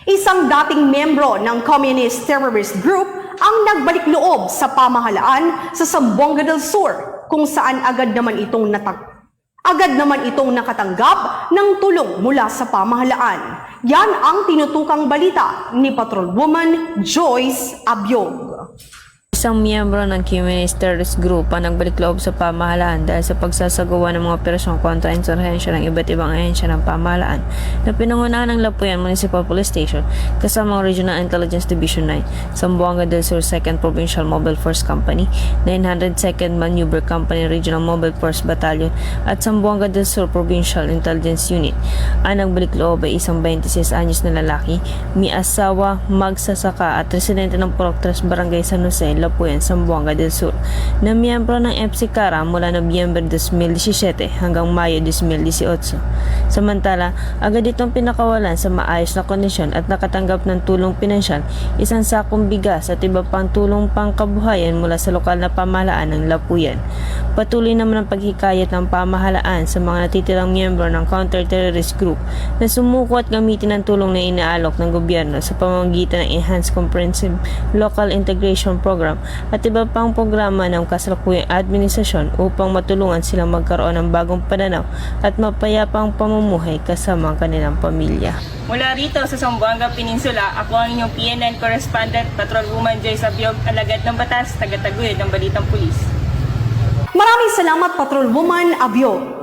Isang dating membro ng Communist Terrorist Group ang nagbalik loob sa pamahalaan sa Zamboanga del Sur kung saan agad naman itong nakatanggap ng tulong mula sa pamahalaan. Yan ang tinutukang balita ni Patrolwoman Joyce Abiog. Isang miyembro ng Communist Terrorist Group ang nagbalik loob sa pamahalaan dahil sa pagsasagawa ng mga operasyon kontra insurhensya ng iba't ibang ahensya ng pamahalaan na pinangunahan ng Lapuyan Municipal Police Station kasama ang Regional Intelligence Division 9, Zamboanga del Sur 2nd Provincial Mobile Force Company, 902nd Maneuver Company Regional Mobile Force Battalion at Zamboanga del Sur Provincial Intelligence Unit. Ang nagbalik loob ay isang 26 anyos na lalaki, may asawa, magsasaka at residente ng Purok 3 Barangay San Jose, Lapuyan, Zamboanga del Sur, na miyembro ng FC Cara mula Nobyembre 2017 hanggang Mayo 2018. Samantala, agad itong pinakawalan sa maayos na kondisyon at nakatanggap ng tulong pinansyal, isang sakong bigas at iba pang tulong pangkabuhayan mula sa lokal na pamahalaan ng Lapuyan. Patuloy naman ang paghikayat ng pamahalaan sa mga natitirang miyembro ng counter-terrorist group na sumuko at gamitin ang tulong na inaalok ng gobyerno sa pamamagitan ng Enhanced Comprehensive Local Integration Program at iba pang programa ng kasalukuyang administrasyon upang matulungan silang magkaroon ng bagong pananaw at mapayapang pamumuhay kasama ang kanilang pamilya. Mula rito sa Zamboanga Peninsula, ako ang inyong PNN correspondent, Patrolwoman Joyce Abiog, alagad ng batas, tagataguyod ng Balitang Pulis. Maraming salamat, Patrolwoman Abiog.